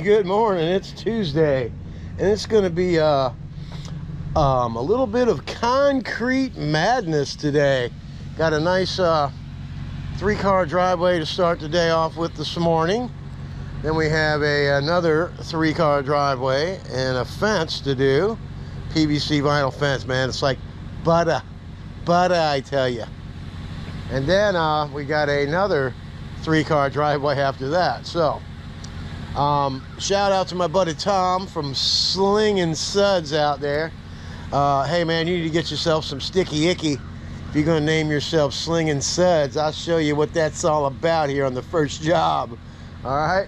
good morning. It's Tuesday, and it's going to be a little bit of concrete madness today. Got a nice 3-car driveway to start the day off with this morning. Then we have another 3-car driveway and a fence to do. PVC vinyl fence, man. It's like butter, I tell you. And then we got another 3-car driveway after that. So shout out to my buddy Tom from Slinging Suds out there. Hey man, you need to get yourself some sticky icky. If you're gonna name yourself Slinging Suds, I'll show you what that's all about here on the first job. All right,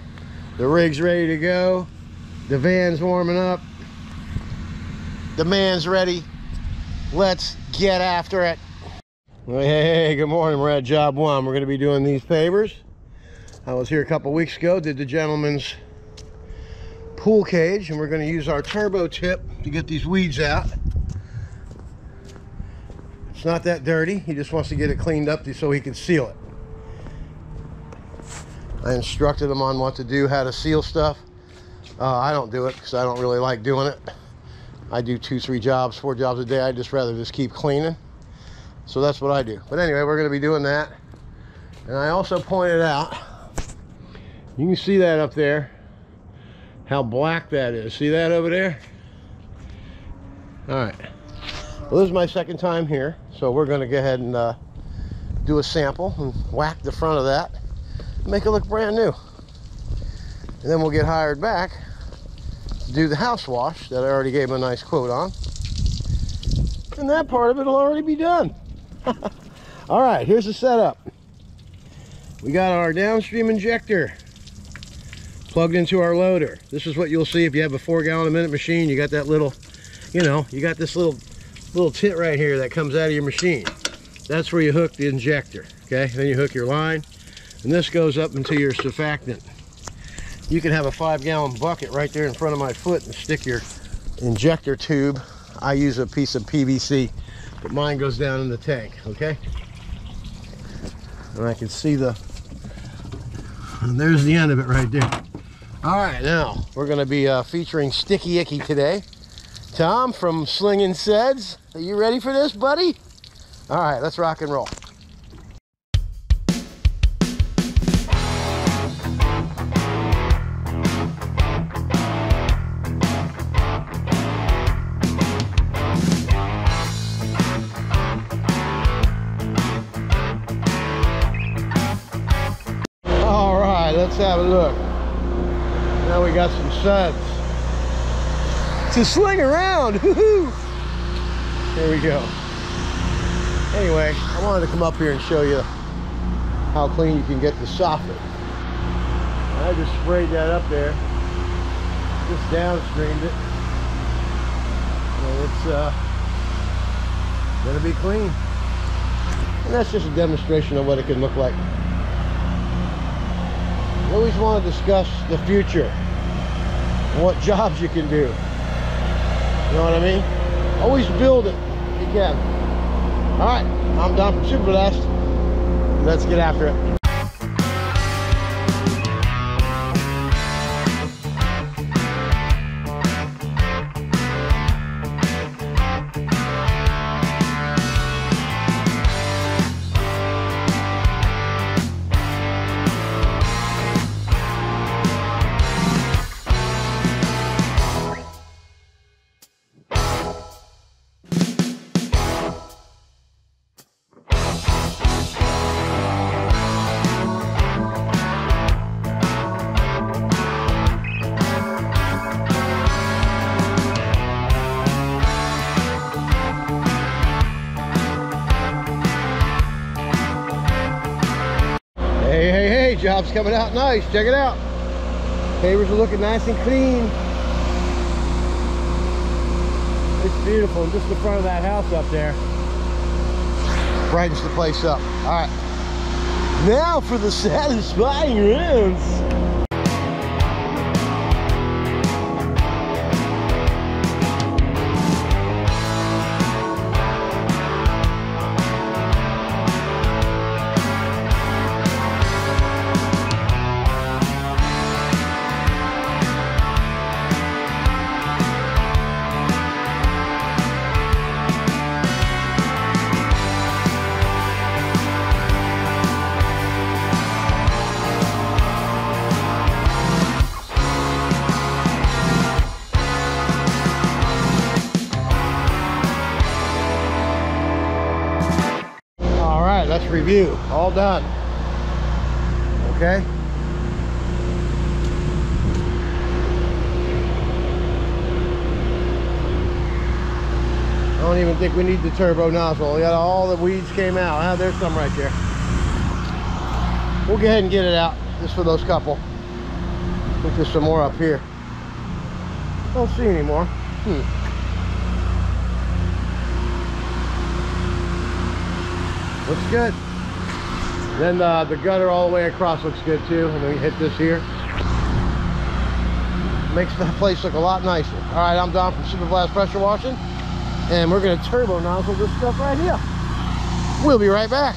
the rig's ready to go, the van's warming up, the man's ready. Let's get after it. Hey, good morning. We're at job 1. We're going to be doing these pavers. I was here a couple weeks ago, did the gentleman's pool cage, and we're going to use our turbo tip to get these weeds out. It's not that dirty. He just wants to get it cleaned up so he can seal it. I instructed him on what to do, how to seal stuff. I don't do it because I don't really like doing it. I do 2, 3 jobs, 4 jobs a day. I'd just rather just keep cleaning. So that's what I do. But anyway, we're going to be doing that. And I also pointed out, you can see that up there, how black that is. See that over there? All right. Well, this is my second time here. So we're going to go ahead and do a sample and whack the front of that. Make it look brand new. And then we'll get hired back to do the house wash that I already gave him a nice quote on. And that part of it will already be done. All right, here's the setup. We got our downstream injector plugged into our loader. This is what you'll see if you have a 4-gallon-a-minute machine. You got that little, you got this little tit right here that comes out of your machine. That's where you hook the injector. Okay, then you hook your line, and this goes up into your surfactant. You can have a 5-gallon bucket right there in front of my foot and stick your injector tube. I use a piece of PVC, but mine goes down in the tank, okay? And I can see and there's the end of it right there. All right, now we're gonna be featuring Sticky Icky today. Tom from Slinging Suds, are you ready for this, buddy? All right, let's rock and roll. Let's have a look. Now we got some suds to sling around. Woohoo! There we go. Anyway, I wanted to come up here and show you how clean you can get the soffit. I just sprayed that up there, just downstreamed it, and it's gonna be clean. And that's just a demonstration of what it can look like. You always want to discuss the future and what jobs you can do. You know what I mean? Always build it if you can. All right, I'm Don from Super Blast. Let's get after it. Hey, job's coming out nice. Check it out. Pavers are looking nice and clean. It's beautiful. And just the front of that house up there brightens the place up. All right. Now for the satisfying rinse. review. All done. Okay. I don't even think we need the turbo nozzle. We got all the weeds came out. Ah, there's some right there. We'll go ahead and get it out just for those couple. I think there's some more up here. Don't see any more. Looks good. Then the gutter all the way across looks good too. And then we hit this here. Makes the place look a lot nicer. All right, I'm Don from Super Blast Pressure Washing. And we're going to turbo nozzle this stuff right here. We'll be right back.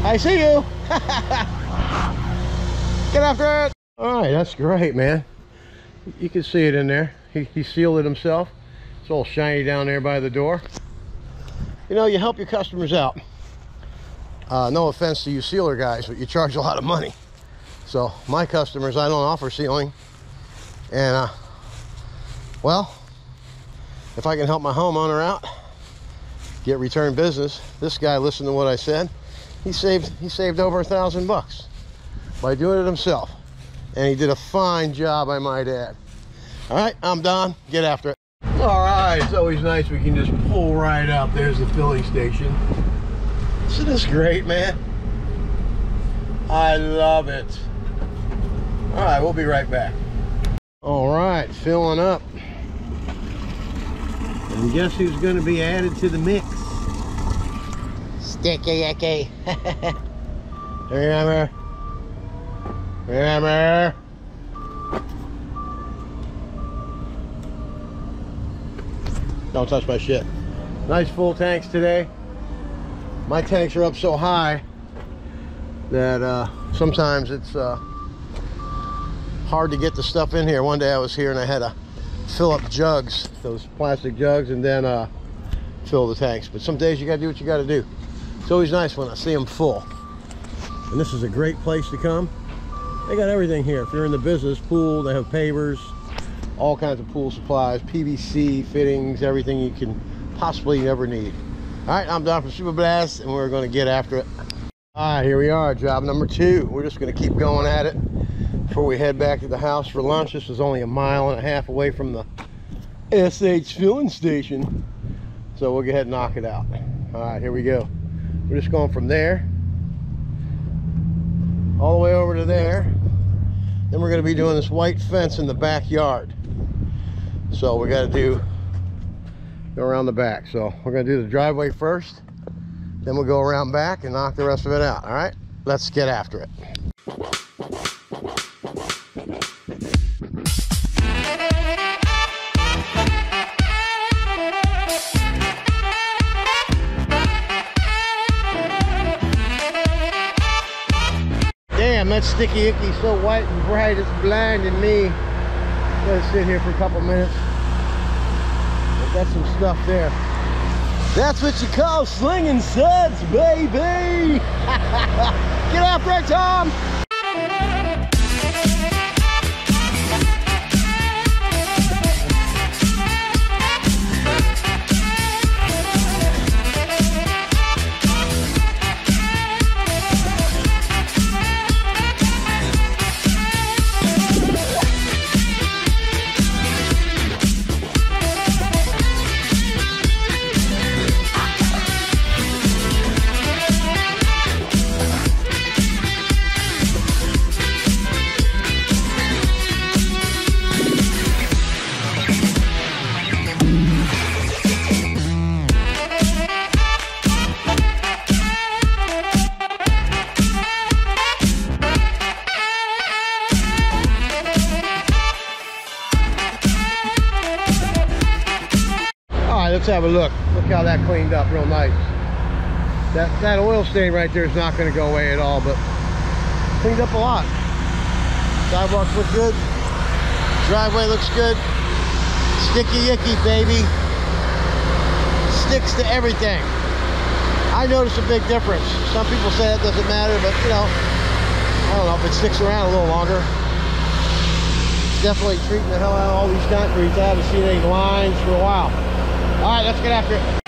I see you. Get after it. All right, that's great, man. You can see it in there. He sealed it himself. It's all shiny down there by the door. You know, you help your customers out. No offense to you sealer guys, but you charge a lot of money. So my customers, I don't offer sealing. And well, if I can help my homeowner out, get return business. This guy listened to what I said. He saved over $1,000 by doing it himself. And he did a fine job, I might add. All right, I'm Don. Get after it. All right, it's always nice we can just pull right up. There's the filling station. Isn't this great, man? I love it. All right, we'll be right back. All right, filling up. And guess who's going to be added to the mix? Sticky icky. Remember? Remember? Don't touch my shit. Nice full tanks today. My tanks are up so high that sometimes it's hard to get the stuff in here. One day I was here and I had to fill up jugs, those plastic jugs, and then fill the tanks. But some days you gotta do what you gotta do. It's always nice when I see them full. And this is a great place to come. They got everything here. If you're in the business, pool, they have pavers, all kinds of pool supplies, PVC, fittings, everything you can possibly ever need. All right, I'm Don from Super Blast, and we're gonna get after it. All right, here we are, job number 2. We're just gonna keep going at it before we head back to the house for lunch. This is only 1.5 miles away from the SH filling station. So we'll go ahead and knock it out. All right, here we go. We're just going from there all the way over to there. Then we're going to be doing this white fence in the backyard. So we got to go around the back. So we're going to do the driveway first, then we'll go around back and knock the rest of it out. All right, let's get after it. Damn, that sticky icky so white and bright, it's blinding me. Gotta sit here for a couple minutes. But that's some stuff there. That's what you call slinging suds, baby! Get after it, Tom! Let's have a look. Look how that cleaned up real nice. That oil stain right there is not going to go away at all, but cleaned up a lot. Sidewalks look good. Driveway looks good. Sticky icky, baby. sticks to everything. I notice a big difference. Some people say that doesn't matter, but you know, I don't know if it sticks around a little longer. It's definitely treating the hell out of all these concretes. I haven't seen any lines for a while. All right, let's get after it.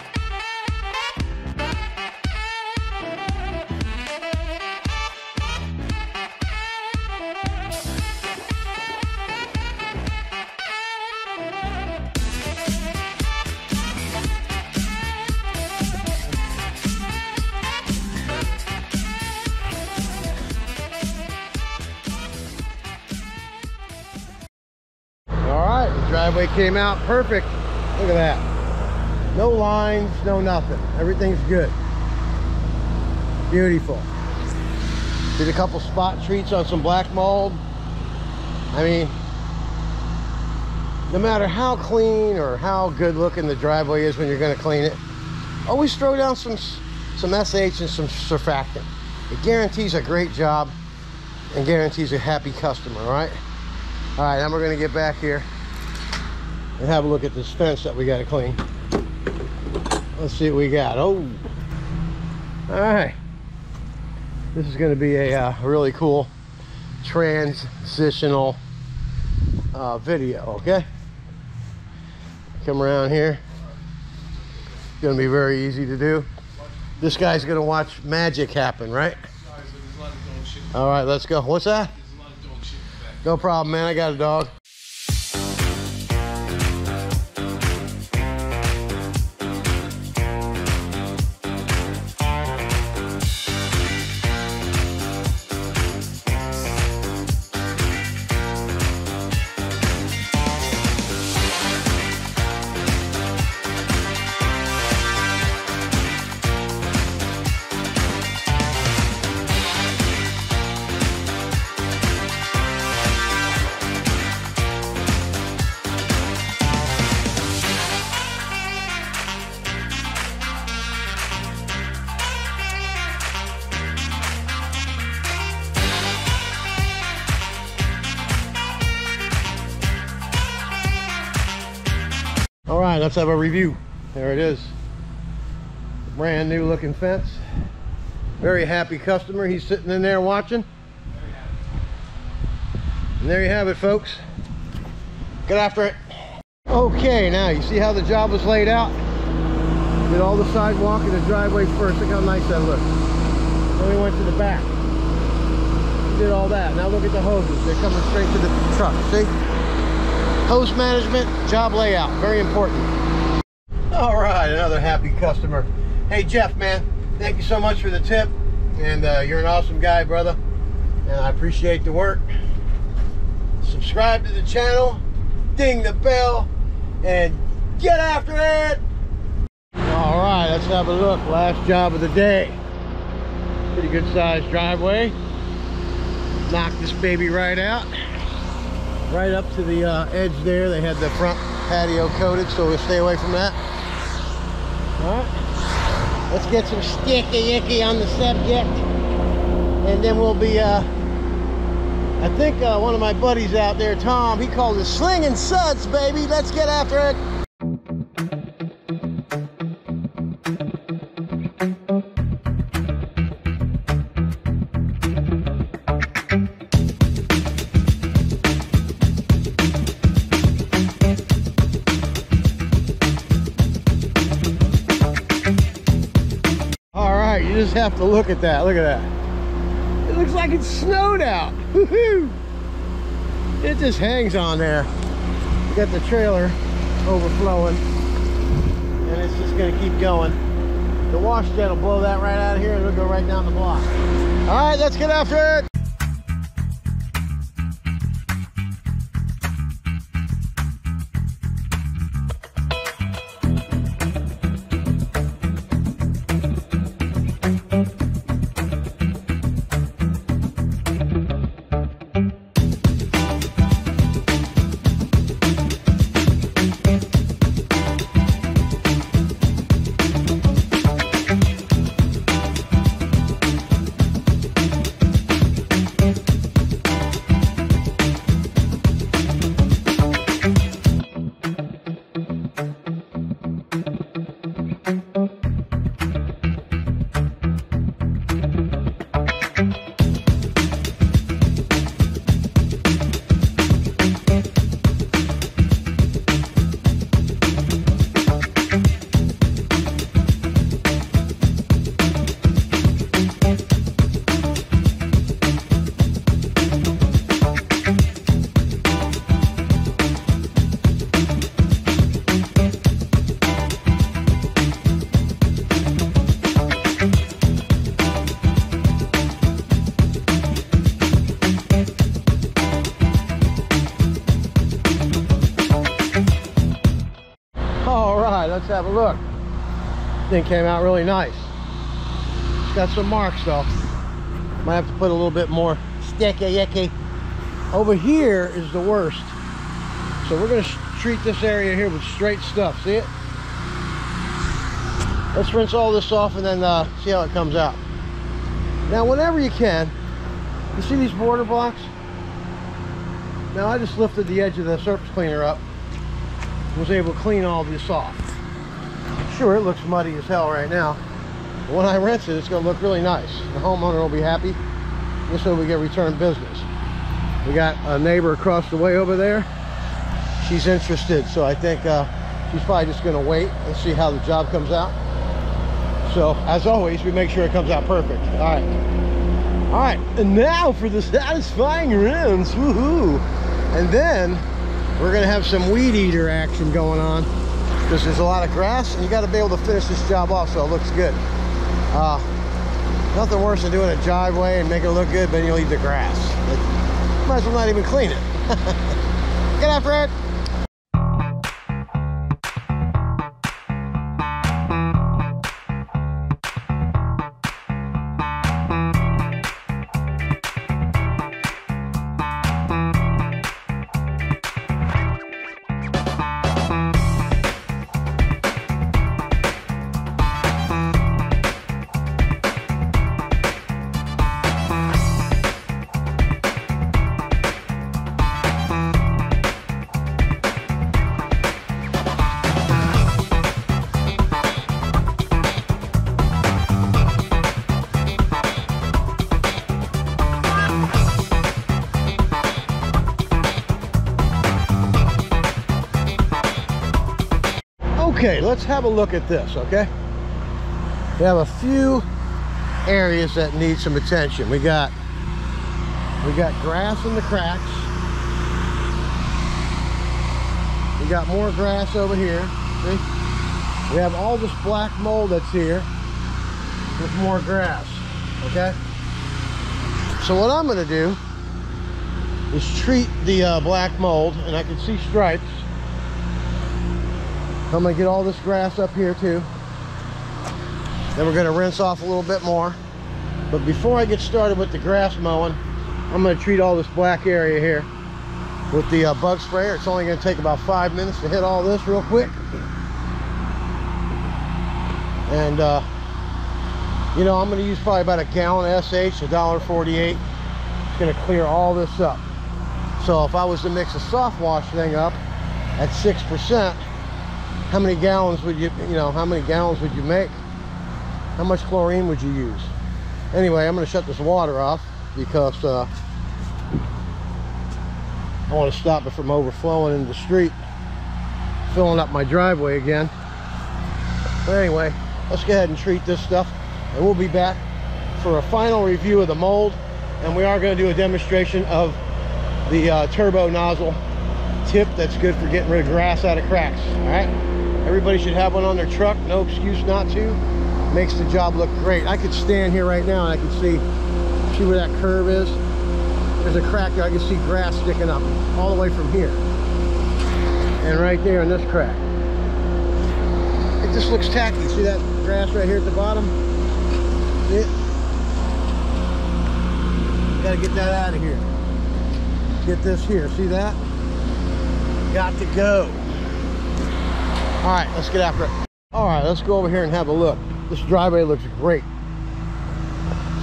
Driveway came out perfect. Look at that. No lines, no nothing. Everything's good. Beautiful. Did a couple spot treats on some black mold. I mean, no matter how clean or how good looking the driveway is when you're going to clean it, always throw down some SH and some surfactant. It guarantees a great job and guarantees a happy customer, all right? All right, now we're going to get back here and have a look at this fence that we got to clean. Let's see what we got. Oh, all right. This is going to be a really cool transitional video, okay? Come around here. It's going to be very easy to do. This guy's going to watch magic happen, right? All right, let's go. What's that? No problem, man. I got a dog. All right, let's have a review. There it is. Brand new looking fence. Very happy customer. He's sitting in there watching. And there you have it, folks. Get after it. Okay, now you see how the job was laid out? Did all the sidewalk and the driveway first. Look how nice that looks. Then we went to the back. We did all that. Now look at the hoses. They're coming straight to the truck. See? Hose management, job layout, very important. All right, another happy customer. Hey Jeff, man, thank you so much for the tip, and you're an awesome guy, brother, and I appreciate the work. Subscribe to the channel, ding the bell, and get after it. All right, let's have a look. Last job of the day. Pretty good sized driveway. Knock this baby right out. Right up to the edge there. They had the front patio coated, so we'll stay away from that. All right, let's get some sticky icky on the subject, and then we'll be I think one of my buddies out there, Tom, he called it slinging suds, baby. Let's get after it. You just have to look at that. Look at that. It looks like it's snowed out. Woohoo! It just hangs on there. You got the trailer overflowing, and it's just going to keep going. The wash jet will blow that right out of here, and it'll go right down the block. All right, let's get after it. have a look. Thing came out really nice. It's got some marks though. Might have to put a little bit more sticky. Over here is the worst. So we're going to treat this area here with straight stuff. See it? Let's rinse all this off and then see how it comes out. Now, whenever you can, you see these border blocks? Now, I just lifted the edge of the surface cleaner up and was able to clean all this off. Sure, it looks muddy as hell right now, but when I rinse it, it's going to look really nice. The homeowner will be happy. This way we get return business. We got a neighbor across the way over there. She's interested, so I think she's probably just going to wait and see how the job comes out. So, as always, we make sure it comes out perfect. All right, and now for the satisfying rims, woohoo! And then we're going to have some weed eater action going on, because there's a lot of grass, and you got to be able to finish this job off so it looks good. Nothing worse than doing a driveway and making it look good, but then you leave the grass. You might as well not even clean it. Get after it! Okay, let's have a look at this, okay? We have a few areas that need some attention. We got grass in the cracks. We got more grass over here. See? We have all this black mold that's here with more grass, okay? So what I'm gonna do is treat the black mold, and I can see stripes. I'm gonna get all this grass up here too. Then we're gonna rinse off a little bit more. But before I get started with the grass mowing, I'm gonna treat all this black area here with the bug sprayer. It's only gonna take about 5 minutes to hit all this real quick. And you know, I'm gonna use probably about a gallon of SH, $1.48. It's gonna clear all this up. So if I was to mix a soft wash thing up at 6%, how many gallons would you make? How much chlorine would you use? Anyway, I'm going to shut this water off because I want to stop it from overflowing in the street, filling up my driveway again. But anyway, let's go ahead and treat this stuff, and we'll be back for a final review of the mold, and we are going to do a demonstration of the turbo nozzle tip that's good for getting rid of grass out of cracks. All right, everybody should have one on their truck. No excuse not to. Makes the job look great. I could stand here right now and I can see where that curve is. There's a crack there. I can see grass sticking up all the way from here and right there in this crack. It just looks tacky. See that grass right here at the bottom? See it? Gotta get that out of here. Get this here. See that? Got to go. All right, let's get after it. All right, let's go over here and have a look. This driveway looks great.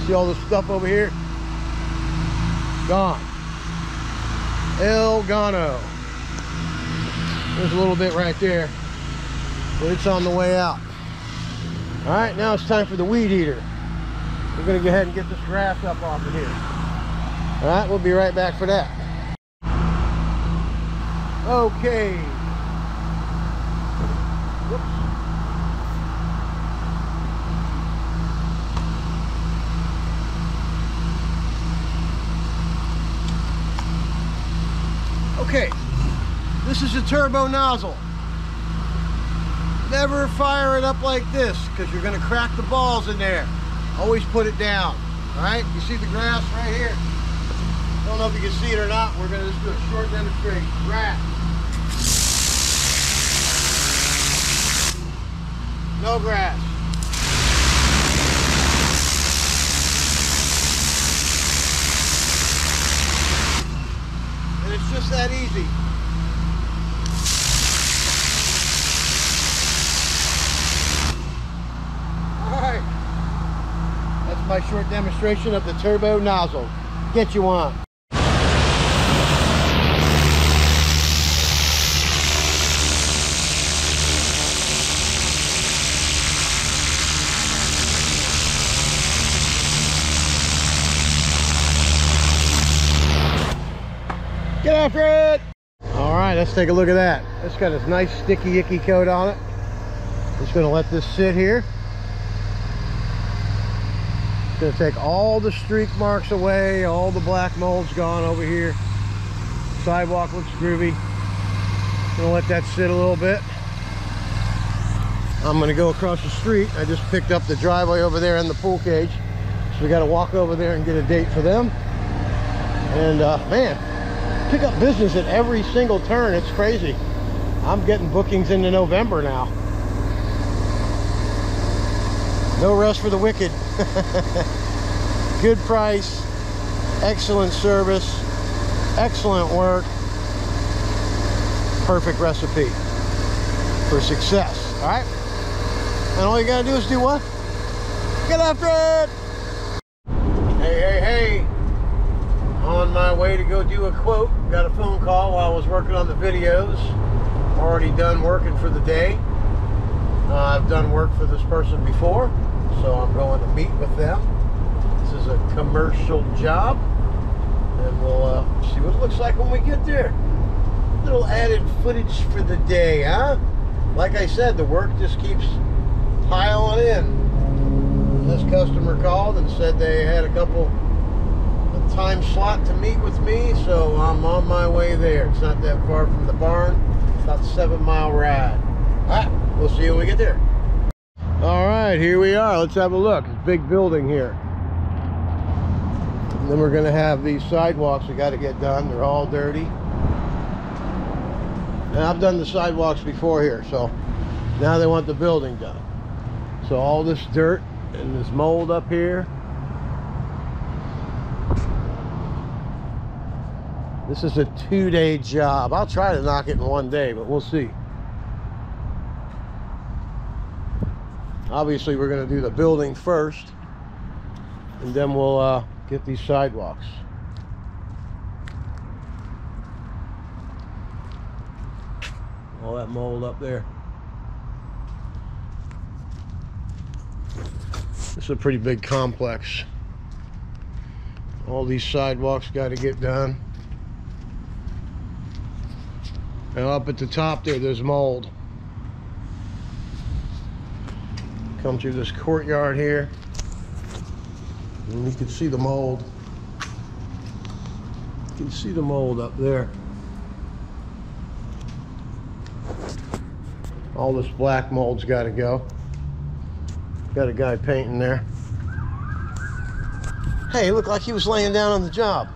See all this stuff over here? Gone. El Gano. There's a little bit right there, but it's on the way out. All right, now it's time for the weed eater. We're gonna go ahead and get this grass up off of here. All right, we'll be right back for that. Okay. Whoops. Okay, this is a turbo nozzle. Never fire it up like this because you're going to crack the balls in there. Always put it down. All right, you see the grass right here? I don't know if you can see it or not. We're going to just do a short demonstration. Grass. No grass. And it's just that easy. Alright. That's my short demonstration of the turbo nozzle. Get you one. Get after it! Alright, let's take a look at that. It's got a nice sticky icky coat on it. Just gonna let this sit here. It's gonna take all the streak marks away, all the black mold's gone over here. Sidewalk looks groovy. Gonna let that sit a little bit. I'm gonna go across the street. I just picked up the driveway over there and the pool cage. So we gotta walk over there and get a date for them. And man, pick up business at every single turn. It's crazy. I'm getting bookings into November now. No rest for the wicked. Good price, excellent service, excellent work, perfect recipe for success. All right, and all you gotta do is do what? Get after it. Hey, on my way to go do a quote. Got a phone call while I was working on the videos. Already done working for the day. I've done work for this person before, so I'm going to meet with them. This is a commercial job, and we'll see what it looks like when we get there. Little added footage for the day, huh? Like I said, the work just keeps piling in. This customer called and said they had a time slot to meet with me, so I'm on my way there. It's not that far from the barn. It's about a 7-mile ride. All right, we'll see you when we get there. All right, here we are. Let's have a look. It's a big building here. And then we're going to have these sidewalks we got to get done. They're all dirty. And I've done the sidewalks before here, so now they want the building done. So all this dirt and this mold up here. This is a 2-day job. I'll try to knock it in 1 day, but we'll see. Obviously, we're going to do the building first, and then we'll get these sidewalks. All that mold up there. This is a pretty big complex. All these sidewalks got to get done. And up at the top there, there's mold. Come through this courtyard here, and you can see the mold. You can see the mold up there. All this black mold's got to go. Got a guy painting there. Hey, it looked like he was laying down on the job.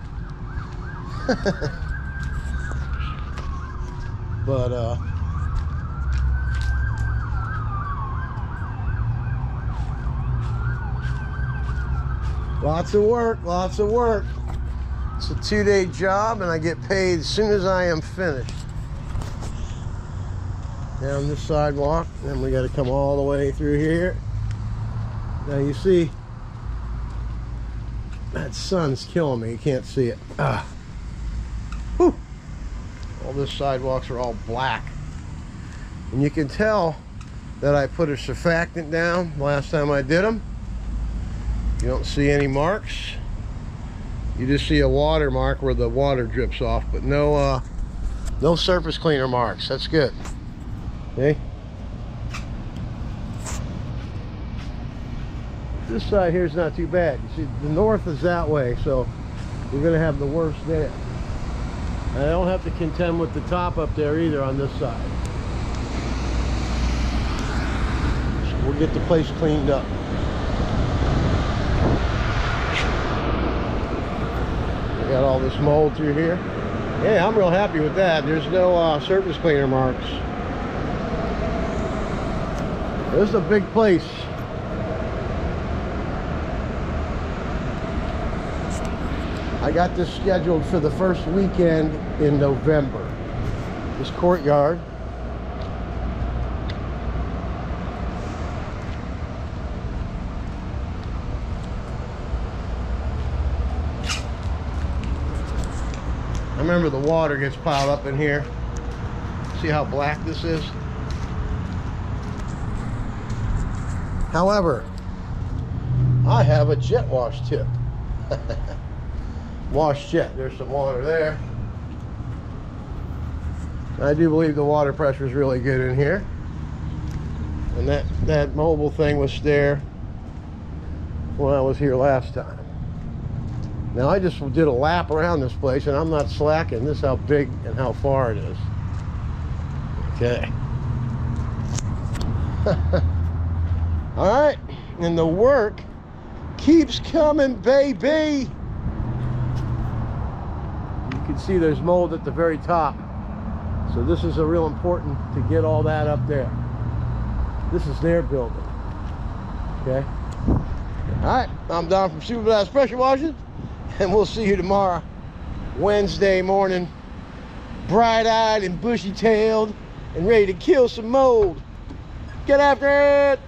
But lots of work, lots of work. It's a 2-day job, and I get paid as soon as I am finished. Down this sidewalk, then we got to come all the way through here. Now you see, that sun's killing me. You can't see it. Whew. All the sidewalks are all black, and you can tell that I put a surfactant down last time I did them. You don't see any marks. You just see a water mark where the water drips off, but no surface cleaner marks. That's good. Okay. This side here is not too bad. You see, the north is that way, so we're going to have the worst there. And I don't have to contend with the top up there either on this side. So we'll get the place cleaned up. We got all this mold through here. Yeah, I'm real happy with that. There's no surface cleaner marks. This is a big place. I got this scheduled for the first weekend in November. This courtyard. I remember the water gets piled up in here. See how black this is? However, I have a jet wash tip. Wash jet. There's some water there. I do believe the water pressure is really good in here. And that mobile thing was there when I was here last time. Now I just did a lap around this place and I'm not slacking. This is how big and how far it is. Okay. All right, and the work keeps coming, baby. You can see there's mold at the very top. So this is a real important to get all that up there. This is their building. Okay. All right, I'm Don from Supervised Pressure Washing, and we'll see you tomorrow, Wednesday morning, bright-eyed and bushy-tailed and ready to kill some mold. Get after it!